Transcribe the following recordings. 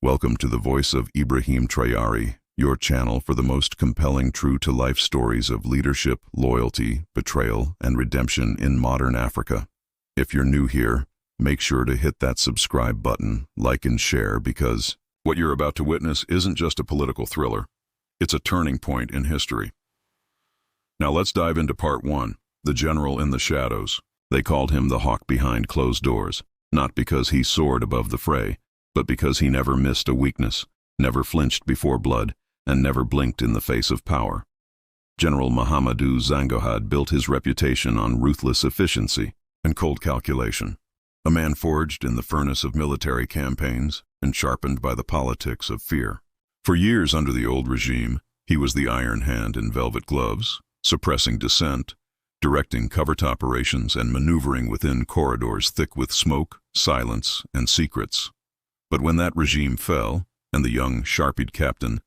Welcome to the Voice of Ibrahim Traoré, your channel for the most compelling true-to-life stories of leadership, loyalty, betrayal, and redemption in modern Africa. If you're new here, make sure to hit that subscribe button, like and share, because what you're about to witness isn't just a political thriller. It's a turning point in history. Now let's dive into part one, the general in the shadows. They called him the hawk behind closed doors, not because he soared above the fray, but because he never missed a weakness, never flinched before blood, and never blinked in the face of power. General Mahamadou Zango had built his reputation on ruthless efficiency and cold calculation, a man forged in the furnace of military campaigns and sharpened by the politics of fear. For years under the old regime, he was the iron hand in velvet gloves, suppressing dissent, directing covert operations, and maneuvering within corridors thick with smoke, silence, and secrets. But when that regime fell, and the young, sharp-eyed captain,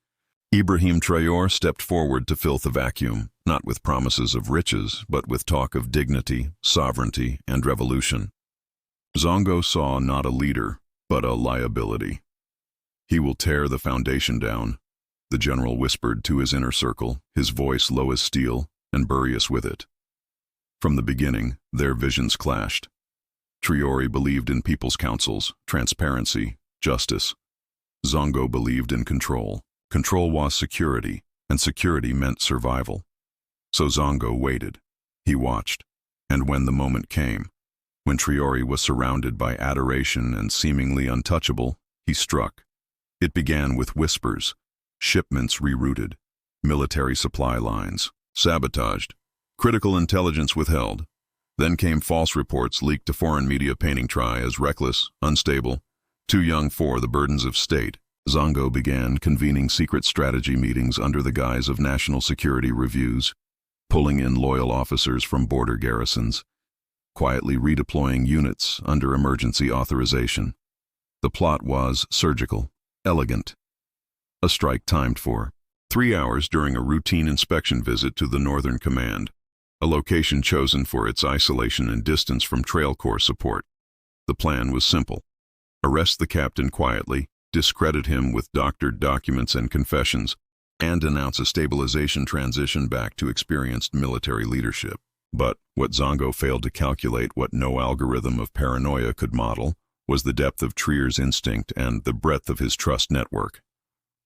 Ibrahim Traoré stepped forward to fill the vacuum, not with promises of riches, but with talk of dignity, sovereignty, and revolution. Zango saw not a leader, but a liability. "He will tear the foundation down," the general whispered to his inner circle, his voice low as steel, and bury us with it. From the beginning, their visions clashed. Traoré believed in people's councils, transparency, justice. Zango believed in control. Control was security, and security meant survival. So Zango waited. He watched. And when the moment came, when Traoré was surrounded by adoration and seemingly untouchable, he struck. It began with whispers, shipments rerouted, military supply lines sabotaged, critical intelligence withheld. Then came false reports leaked to foreign media painting Traoré as reckless, unstable, too young for the burdens of state. Zango began convening secret strategy meetings under the guise of national security reviews, pulling in loyal officers from border garrisons, quietly redeploying units under emergency authorization. The plot was surgical, elegant. A strike timed for 3 hours during a routine inspection visit to the Northern Command, a location chosen for its isolation and distance from Trail Corps support. The plan was simple. Arrest the captain quietly, discredit him with doctored documents and confessions, and announce a stabilization transition back to experienced military leadership. But what Zango failed to calculate, what no algorithm of paranoia could model, was the depth of Traoré's instinct and the breadth of his trust network.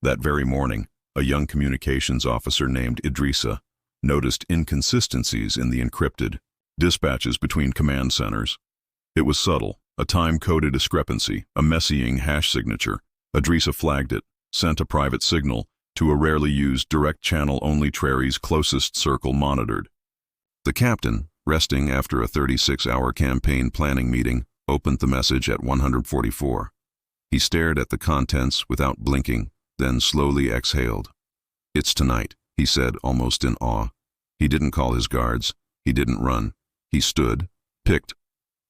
That very morning, a young communications officer named Idrissa noticed inconsistencies in the encrypted dispatches between command centers. It was subtle, a time-coded discrepancy, a messsying hash signature. Idrissa flagged it, sent a private signal to a rarely used direct channel only Traoré's closest circle monitored. The captain, resting after a 36-hour campaign planning meeting, opened the message at 144. He stared at the contents without blinking, then slowly exhaled. "It's tonight," he said, almost in awe. He didn't call his guards. He didn't run. He stood, picked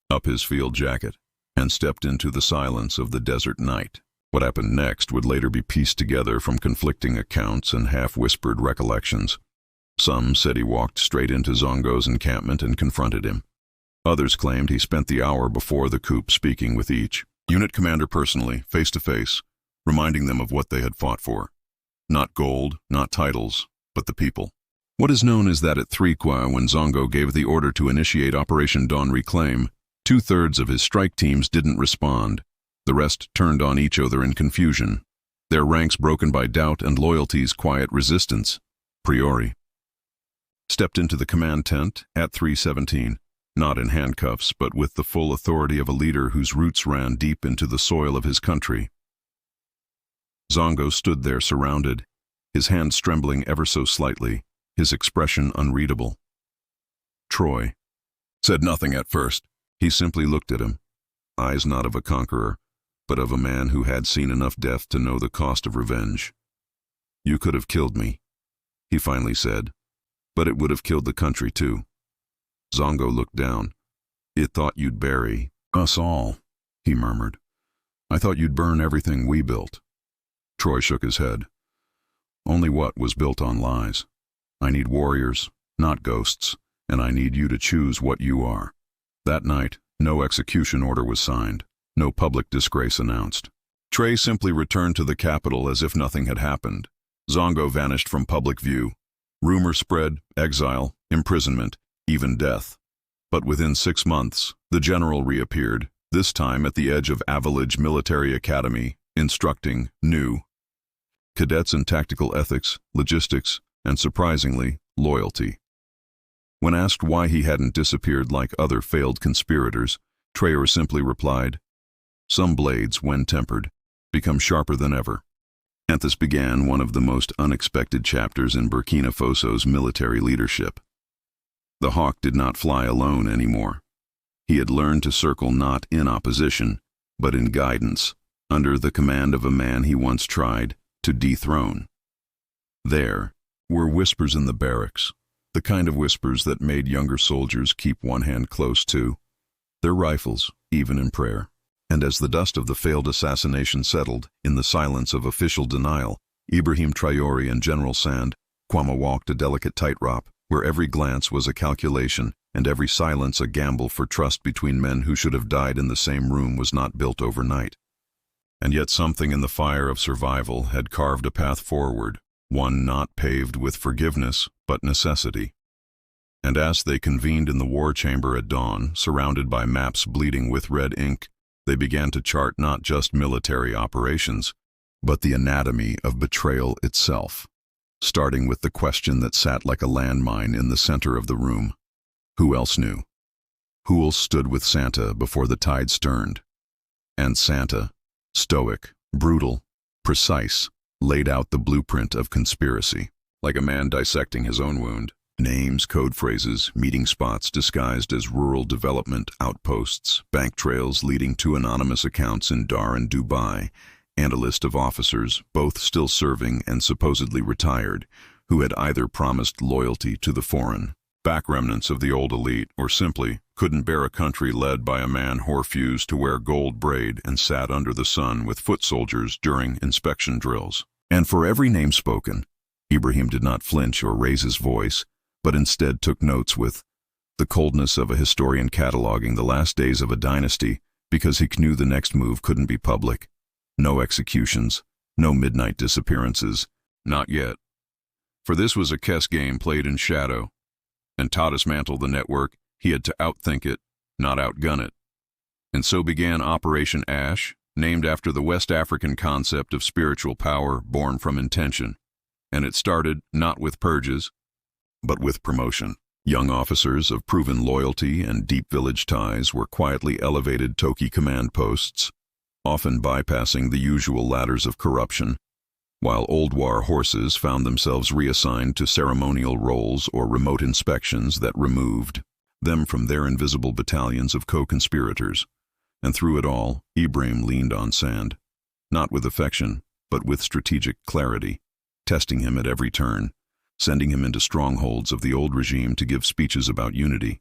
up his field jacket, and stepped into the silence of the desert night. What happened next would later be pieced together from conflicting accounts and half-whispered recollections. Some said he walked straight into Zango's encampment and confronted him. Others claimed he spent the hour before the coup speaking with each unit commander personally, face-to-face, reminding them of what they had fought for. Not gold, not titles, but the people. What is known is that at 3:00, when Zango gave the order to initiate Operation Dawn Reclaim, 2/3 of his strike teams didn't respond. The rest turned on each other in confusion, their ranks broken by doubt and loyalty's quiet resistance. Traoré stepped into the command tent at 3:17, not in handcuffs, but with the full authority of a leader whose roots ran deep into the soil of his country. Zango stood there surrounded, his hands trembling ever so slightly, his expression unreadable. Traoré said nothing at first. He simply looked at him, eyes not of a conqueror, but of a man who had seen enough death to know the cost of revenge. "You could have killed me," he finally said, "but it would have killed the country too." Zango looked down. "It thought you'd bury us all," he murmured. "I thought you'd burn everything we built." Traoré shook his head. "Only what was built on lies. I need warriors, not ghosts, and I need you to choose what you are." That night, no execution order was signed, no public disgrace announced. Traoré simply returned to the capital as if nothing had happened. Zongo vanished from public view. Rumor spread, exile, imprisonment, even death. But within 6 months, the general reappeared, this time at the edge of Avalage Military Academy, instructing new cadets in tactical ethics, logistics, and surprisingly, loyalty. When asked why he hadn't disappeared like other failed conspirators, Traoré simply replied, "Some blades, when tempered, become sharper than ever." And this began one of the most unexpected chapters in Burkina Faso's military leadership. The hawk did not fly alone anymore. He had learned to circle not in opposition, but in guidance, under the command of a man he once tried to dethrone. There were whispers in the barracks, the kind of whispers that made younger soldiers keep one hand close to their rifles, even in prayer. And as the dust of the failed assassination settled, in the silence of official denial, Ibrahim Traoré and General Sand Kwama walked a delicate tightrope, where every glance was a calculation and every silence a gamble, for trust between men who should have died in the same room was not built overnight. And yet something in the fire of survival had carved a path forward, one not paved with forgiveness, but necessity. And as they convened in the war chamber at dawn, surrounded by maps bleeding with red ink, they began to chart not just military operations, but the anatomy of betrayal itself, starting with the question that sat like a landmine in the center of the room. Who else knew? Who else stood with Santa before the tide turned? And Santa, stoic, brutal, precise, laid out the blueprint of conspiracy, like a man dissecting his own wound. Names, code phrases, meeting spots disguised as rural development outposts, bank trails leading to anonymous accounts in Dar and Dubai, and a list of officers, both still serving and supposedly retired, who had either promised loyalty to the foreign, back remnants of the old elite, or simply couldn't bear a country led by a man who refused to wear gold braid and sat under the sun with foot soldiers during inspection drills. And for every name spoken, Ibrahim did not flinch or raise his voice, but instead took notes with the coldness of a historian cataloging the last days of a dynasty, because he knew the next move couldn't be public. No executions, no midnight disappearances, not yet. For this was a chess game played in shadow, and to dismantle the network, he had to outthink it, not outgun it. And so began Operation Ash, named after the West African concept of spiritual power born from intention. And it started not with purges, but with promotion. Young officers of proven loyalty and deep village ties were quietly elevated to key command posts, often bypassing the usual ladders of corruption, while old war horses found themselves reassigned to ceremonial roles or remote inspections that removed them from their invisible battalions of co-conspirators. And through it all, Ibrahim leaned on Sand, not with affection, but with strategic clarity, testing him at every turn, sending him into strongholds of the old regime to give speeches about unity,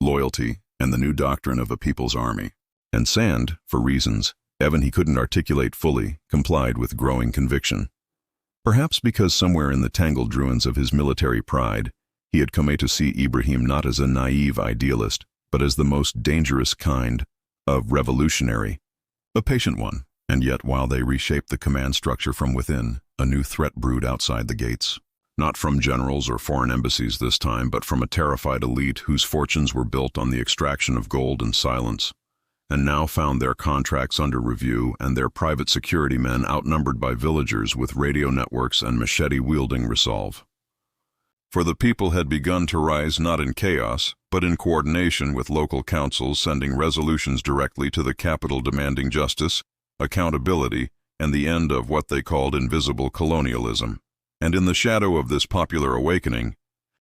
loyalty, and the new doctrine of a people's army. And Sand, for reasons even he couldn't articulate fully, complied with growing conviction. Perhaps because somewhere in the tangled ruins of his military pride, he had come to see Ibrahim not as a naive idealist, but as the most dangerous kind of revolutionary, a patient one. And yet, while they reshaped the command structure from within, a new threat brewed outside the gates. Not from generals or foreign embassies this time, but from a terrified elite whose fortunes were built on the extraction of gold and silence, and now found their contracts under review and their private security men outnumbered by villagers with radio networks and machete-wielding resolve. For the people had begun to rise not in chaos, but in coordination with local councils sending resolutions directly to the capital demanding justice, accountability, and the end of what they called invisible colonialism. And in the shadow of this popular awakening,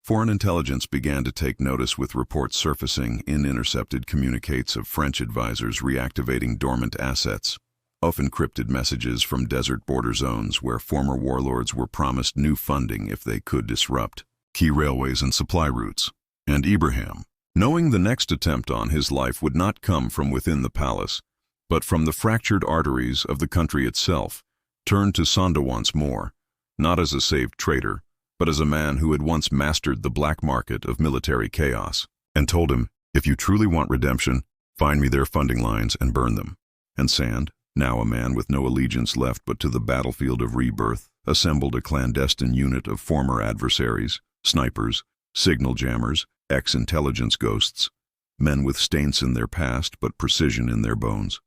foreign intelligence began to take notice, with reports surfacing in intercepted communiques of French advisors reactivating dormant assets, of encrypted messages from desert border zones where former warlords were promised new funding if they could disrupt key railways and supply routes. And Ibrahim, knowing the next attempt on his life would not come from within the palace, but from the fractured arteries of the country itself, turned to Sanda once more, not as a saved traitor, but as a man who had once mastered the black market of military chaos, and told him, "If you truly want redemption, find me their funding lines and burn them." And Sand, now a man with no allegiance left but to the battlefield of rebirth, assembled a clandestine unit of former adversaries, snipers, signal jammers, ex-intelligence ghosts, men with stains in their past but precision in their bones.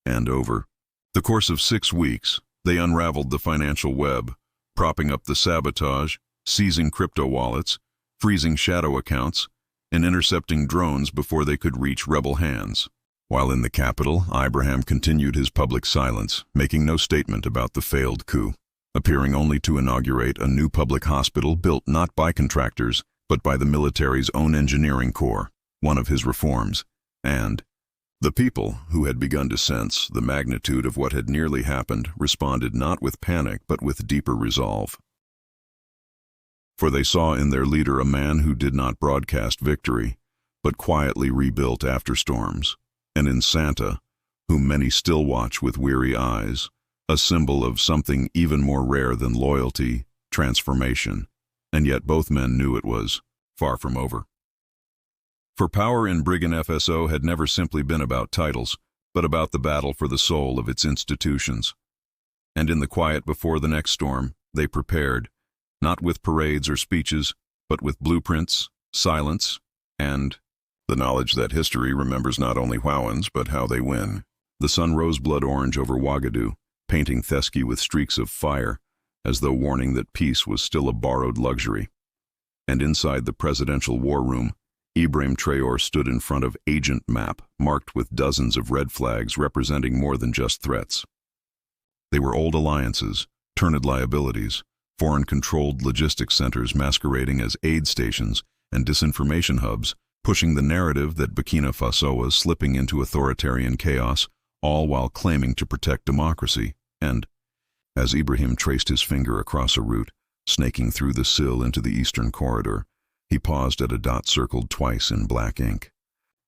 And over the course of 6 weeks, they unraveled the financial web, propping up the sabotage, seizing crypto wallets, freezing shadow accounts, and intercepting drones before they could reach rebel hands. While in the capital, Ibrahim continued his public silence, making no statement about the failed coup, appearing only to inaugurate a new public hospital built not by contractors, but by the military's own engineering corps, one of his reforms. And the people, who had begun to sense the magnitude of what had nearly happened, responded not with panic but with deeper resolve. For they saw in their leader a man who did not broadcast victory, but quietly rebuilt after storms, and in Santa, whom many still watch with weary eyes, a symbol of something even more rare than loyalty, transformation, and yet both men knew it was far from over. For power in Burkina Faso had never simply been about titles, but about the battle for the soul of its institutions. And in the quiet before the next storm, they prepared, not with parades or speeches, but with blueprints, silence, and the knowledge that history remembers not only Wowans, but how they win. The sun rose blood orange over Ouagadougou, painting Thesky with streaks of fire, as though warning that peace was still a borrowed luxury. And inside the presidential war room, Ibrahim Traoré stood in front of agent map, marked with dozens of red flags representing more than just threats. They were old alliances, turned liabilities, foreign-controlled logistics centers masquerading as aid stations and disinformation hubs, pushing the narrative that Burkina Faso was slipping into authoritarian chaos, all while claiming to protect democracy. And, as Ibrahim traced his finger across a route, snaking through the sill into the eastern corridor, he paused at a dot circled twice in black ink.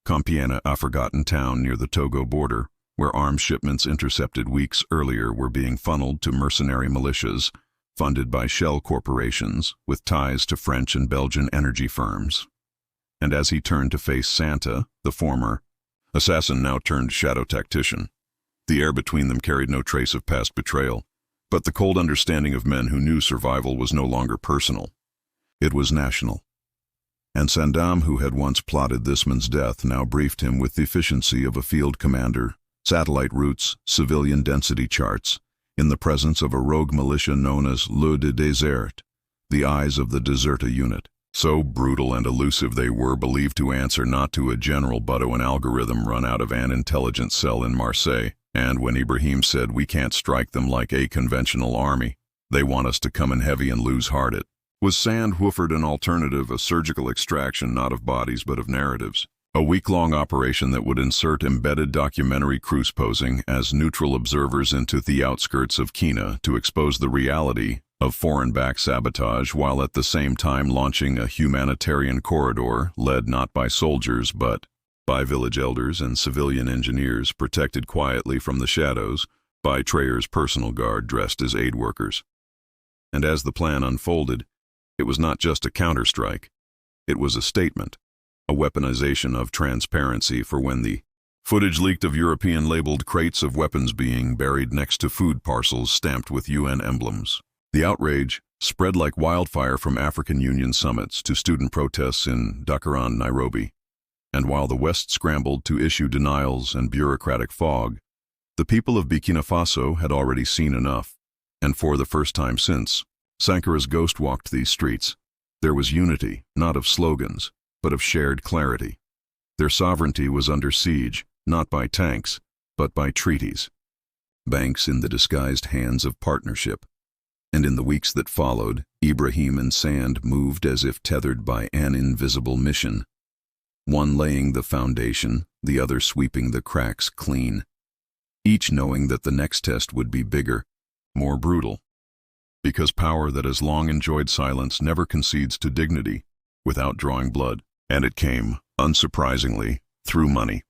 Compiègne, a forgotten town near the Togo border, where arms shipments intercepted weeks earlier were being funneled to mercenary militias, funded by shell corporations with ties to French and Belgian energy firms. And as he turned to face Santa, the former assassin now turned shadow tactician, the air between them carried no trace of past betrayal, but the cold understanding of men who knew survival was no longer personal. It was national. And Sandam, who had once plotted this man's death, now briefed him with the efficiency of a field commander, satellite routes, civilian density charts, in the presence of a rogue militia known as Le de Désert, the eyes of the Deserta unit. So brutal and elusive they were believed to answer not to a general but to an algorithm run out of an intelligence cell in Marseille. And when Ibrahim said, "We can't strike them like a conventional army, they want us to come in heavy and lose hard," it was Sandwooford an alternative, a surgical extraction not of bodies but of narratives. A week-long operation that would insert embedded documentary crews posing as neutral observers into the outskirts of Kina to expose the reality of foreign-backed sabotage, while at the same time launching a humanitarian corridor led not by soldiers but by village elders and civilian engineers, protected quietly from the shadows by Traor's personal guard dressed as aid workers. And as the plan unfolded, it was not just a counterstrike. It was a statement, a weaponization of transparency for when the footage leaked of European-labeled crates of weapons being buried next to food parcels stamped with UN emblems. The outrage spread like wildfire from African Union summits to student protests in Dakar and Nairobi. And while the West scrambled to issue denials and bureaucratic fog, the people of Burkina Faso had already seen enough. And for the first time since Sankara's ghost walked these streets, there was unity, not of slogans, but of shared clarity. Their sovereignty was under siege, not by tanks, but by treaties. Banks in the disguised hands of partnership. And in the weeks that followed, Ibrahim and Sand moved as if tethered by an invisible mission. One laying the foundation, the other sweeping the cracks clean. Each knowing that the next test would be bigger, more brutal. Because power that has long enjoyed silence never concedes to dignity without drawing blood. And it came, unsurprisingly, through money.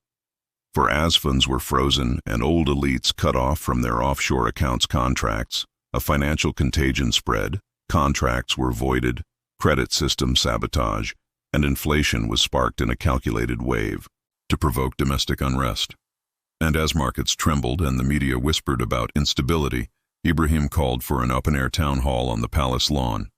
For as funds were frozen and old elites cut off from their offshore accounts contracts, a financial contagion spread, contracts were voided, credit system sabotage, and inflation was sparked in a calculated wave to provoke domestic unrest. And as markets trembled and the media whispered about instability, Ibrahim called for an open-air town hall on the palace lawn.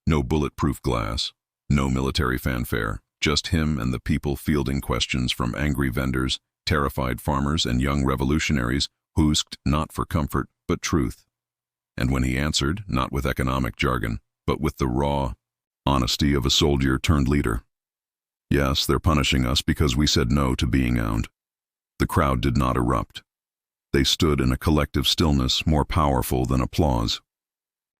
No bulletproof glass, no military fanfare, just him and the people fielding questions from angry vendors, terrified farmers, and young revolutionaries who asked not for comfort, but truth. And when he answered, not with economic jargon, but with the raw honesty of a soldier turned leader. Yes, they're punishing us because we said no to being owned. The crowd did not erupt. They stood in a collective stillness more powerful than applause.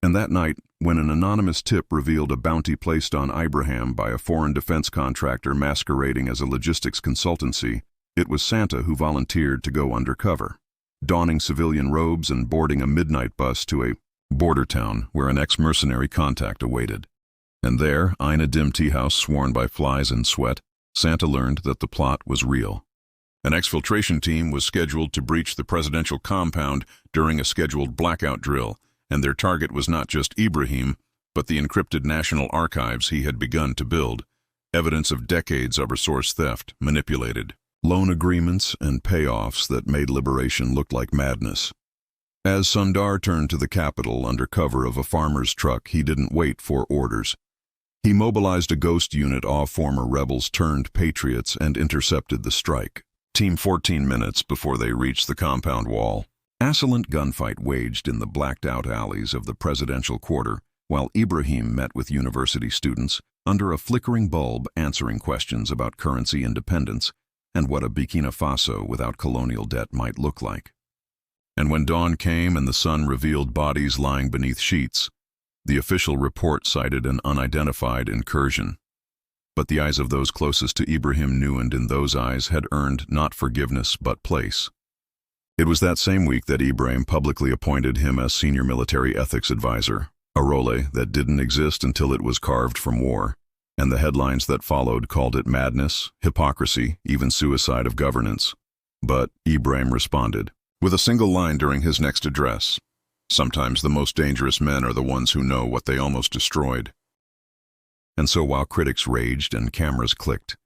And that night, when an anonymous tip revealed a bounty placed on Ibrahim by a foreign defense contractor masquerading as a logistics consultancy, it was Santa who volunteered to go undercover, donning civilian robes and boarding a midnight bus to a border town where an ex-mercenary contact awaited. And there, in a dim tea house sworn by flies and sweat, Santa learned that the plot was real. An exfiltration team was scheduled to breach the presidential compound during a scheduled blackout drill, and their target was not just Ibrahim, but the encrypted national archives he had begun to build, evidence of decades of resource theft manipulated, loan agreements and payoffs that made liberation look like madness. As Sundar turned to the capital under cover of a farmer's truck, he didn't wait for orders. He mobilized a ghost unit of former rebels turned patriots and intercepted the strike. Team 14 minutes before they reached the compound wall. Assailant gunfight waged in the blacked-out alleys of the presidential quarter, while Ibrahim met with university students under a flickering bulb answering questions about currency independence and what a Burkina Faso without colonial debt might look like. And when dawn came and the sun revealed bodies lying beneath sheets, the official report cited an unidentified incursion. But the eyes of those closest to Ibrahim knew, and in those eyes had earned not forgiveness but place. It was that same week that Ibrahim publicly appointed him as senior military ethics advisor, a role that didn't exist until it was carved from war, and the headlines that followed called it madness, hypocrisy, even suicide of governance. But Ibrahim responded, with a single line during his next address, "Sometimes the most dangerous men are the ones who know what they almost destroyed." And so while critics raged and cameras clicked,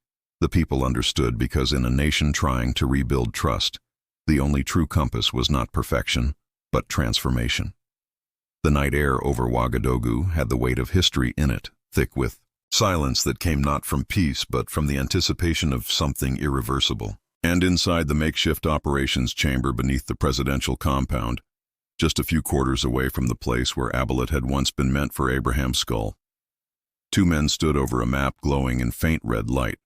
the people understood, because in a nation trying to rebuild trust, the only true compass was not perfection, but transformation. The night air over Ouagadougou had the weight of history in it, thick with silence that came not from peace but from the anticipation of something irreversible. And inside the makeshift operations chamber beneath the presidential compound, just a few quarters away from the place where Abelet had once been meant for Abraham's skull, two men stood over a map glowing in faint red light.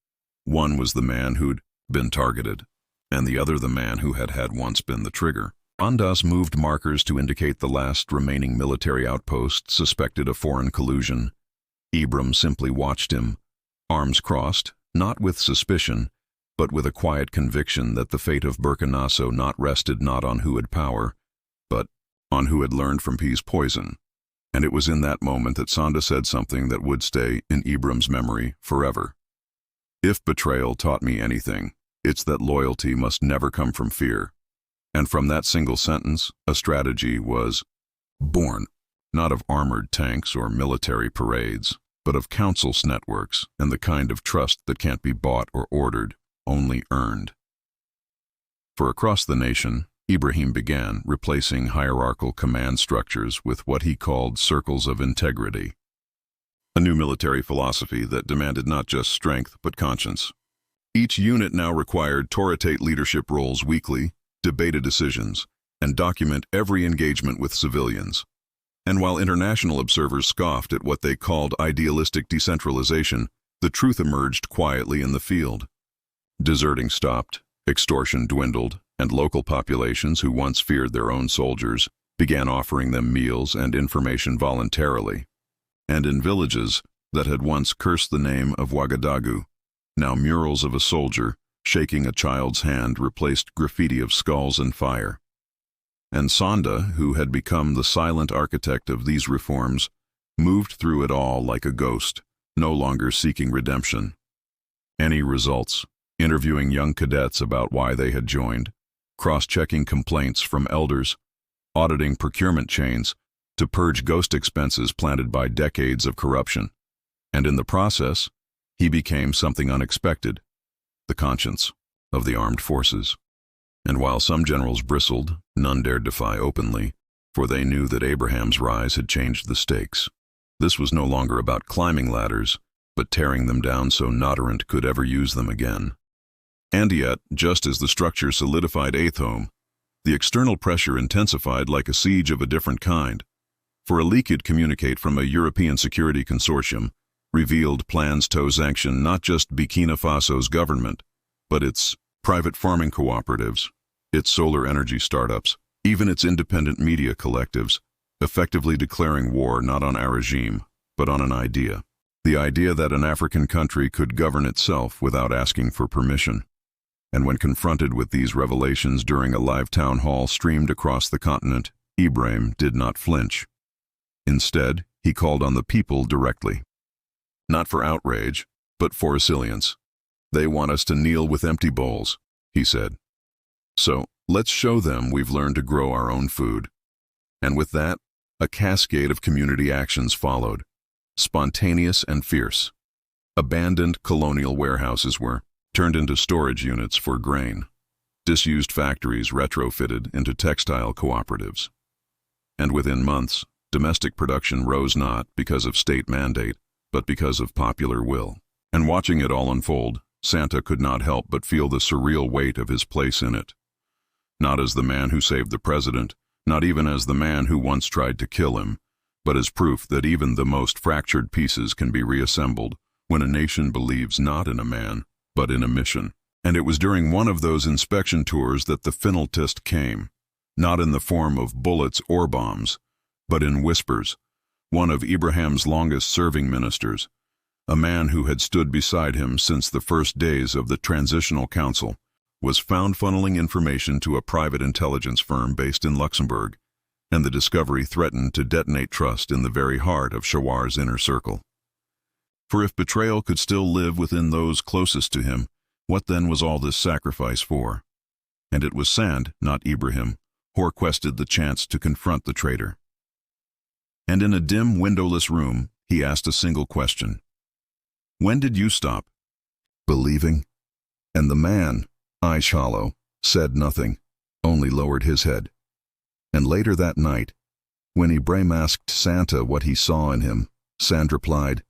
One was the man who'd been targeted, and the other the man who had once been the trigger. Andas moved markers to indicate the last remaining military outpost suspected of foreign collusion. Ibrahim simply watched him, arms crossed, not with suspicion, but with a quiet conviction that the fate of Burkina Faso rested not on who had power, but on who had learned from peace poison. And it was in that moment that Sanda said something that would stay in Ibrahim's memory forever. "If betrayal taught me anything, it's that loyalty must never come from fear." And from that single sentence, a strategy was born, not of armored tanks or military parades, but of councils networks and the kind of trust that can't be bought or ordered, only earned. For across the nation, Ibrahim began replacing hierarchical command structures with what he called circles of integrity, a new military philosophy that demanded not just strength but conscience. Each unit now required to rotate leadership roles weekly, debate decisions, and document every engagement with civilians. And while international observers scoffed at what they called idealistic decentralization, the truth emerged quietly in the field. Deserting stopped, extortion dwindled, and local populations who once feared their own soldiers began offering them meals and information voluntarily. And in villages that had once cursed the name of Ouagadougou, now murals of a soldier shaking a child's hand replaced graffiti of skulls and fire. And Sanda, who had become the silent architect of these reforms, moved through it all like a ghost, no longer seeking redemption. Any results? Interviewing young cadets about why they had joined, cross-checking complaints from elders, auditing procurement chains to purge ghost expenses planted by decades of corruption. And in the process, he became something unexpected, the conscience of the armed forces. And while some generals bristled, none dared defy openly, for they knew that Abraham's rise had changed the stakes. This was no longer about climbing ladders, but tearing them down so Nodorant could ever use them again. And yet, just as the structure solidified Athome, the external pressure intensified like a siege of a different kind. For a leaked communique from a European security consortium revealed plans to sanction not just Burkina Faso's government, but its private farming cooperatives, its solar energy startups, even its independent media collectives, effectively declaring war not on our regime, but on an idea. The idea that an African country could govern itself without asking for permission. And when confronted with these revelations during a live town hall streamed across the continent, Ibrahim did not flinch. Instead, he called on the people directly. Not for outrage, but for resilience. They want us to kneel with empty bowls, he said. So, let's show them we've learned to grow our own food. And with that, a cascade of community actions followed, spontaneous and fierce. Abandoned colonial warehouses were turned into storage units for grain. Disused factories retrofitted into textile cooperatives. And within months, domestic production rose not because of state mandate, but because of popular will. And watching it all unfold, Santa could not help but feel the surreal weight of his place in it. Not as the man who saved the president, not even as the man who once tried to kill him, but as proof that even the most fractured pieces can be reassembled when a nation believes not in a man, but in a mission. And it was during one of those inspection tours that the final test came, not in the form of bullets or bombs, but in whispers. One of Ibrahim's longest-serving ministers, a man who had stood beside him since the first days of the Transitional Council, was found funneling information to a private intelligence firm based in Luxembourg, and the discovery threatened to detonate trust in the very heart of Shawar's inner circle. For if betrayal could still live within those closest to him, what then was all this sacrifice for? And it was Sand, not Ibrahim, who requested the chance to confront the traitor. And in a dim, windowless room, he asked a single question. When did you stop believing? And the man, eyes shallow, said nothing, only lowered his head. And later that night, when Ibrahim asked Santa what he saw in him, Sand replied,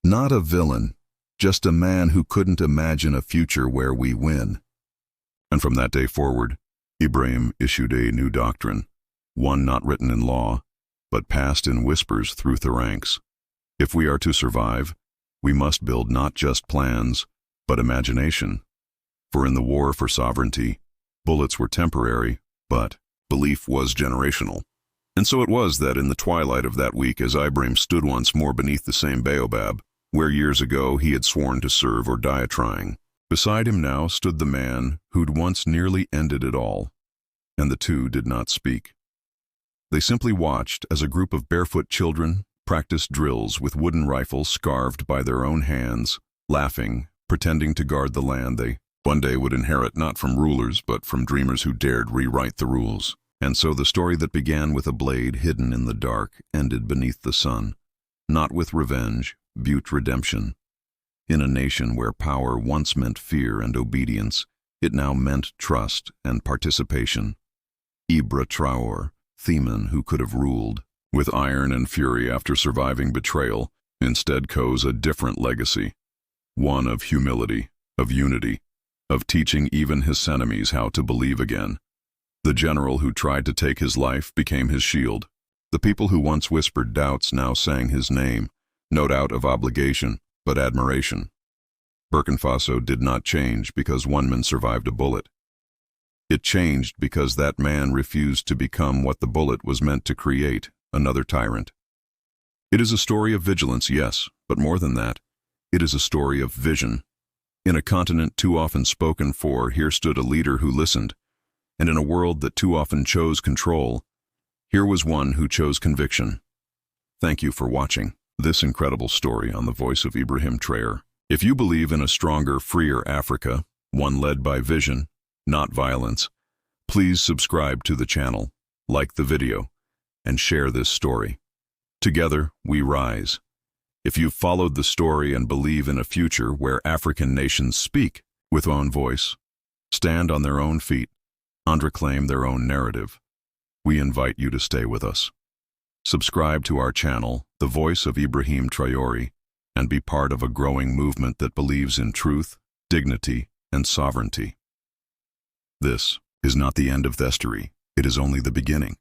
"Not a villain, just a man who couldn't imagine a future where we win." And from that day forward, Ibrahim issued a new doctrine, one not written in law, but passed in whispers through the ranks. If we are to survive, we must build not just plans, but imagination. For in the war for sovereignty, bullets were temporary, but belief was generational. And so it was that in the twilight of that week, as Ibrahim stood once more beneath the same baobab, where years ago he had sworn to serve or die trying, beside him now stood the man who'd once nearly ended it all, and the two did not speak. They simply watched as a group of barefoot children practiced drills with wooden rifles scarved by their own hands, laughing, pretending to guard the land they one day would inherit not from rulers but from dreamers who dared rewrite the rules. And so the story that began with a blade hidden in the dark ended beneath the sun, not with revenge, but redemption. In a nation where power once meant fear and obedience, it now meant trust and participation. Ibrahim Traoré, Theman who could have ruled, with iron and fury after surviving betrayal, instead chose a different legacy. One of humility, of unity, of teaching even his enemies how to believe again. The general who tried to take his life became his shield. The people who once whispered doubts now sang his name, no doubt of obligation, but admiration. Burkina Faso did not change because one man survived a bullet. It changed because that man refused to become what the bullet was meant to create, another tyrant. It is a story of vigilance, yes, but more than that, it is a story of vision. In a continent too often spoken for, here stood a leader who listened, and in a world that too often chose control, here was one who chose conviction. Thank you for watching this incredible story on the Voice of Ibrahim Traoré. If you believe in a stronger, freer Africa, one led by vision, not violence, please subscribe to the channel, like the video, and share this story. Together, we rise. If you've followed the story and believe in a future where African nations speak with own voice, stand on their own feet, and reclaim their own narrative. We invite you to stay with us. Subscribe to our channel, The Voice of Ibrahim Traoré, and be part of a growing movement that believes in truth, dignity, and sovereignty. This is not the end of history. It is only the beginning.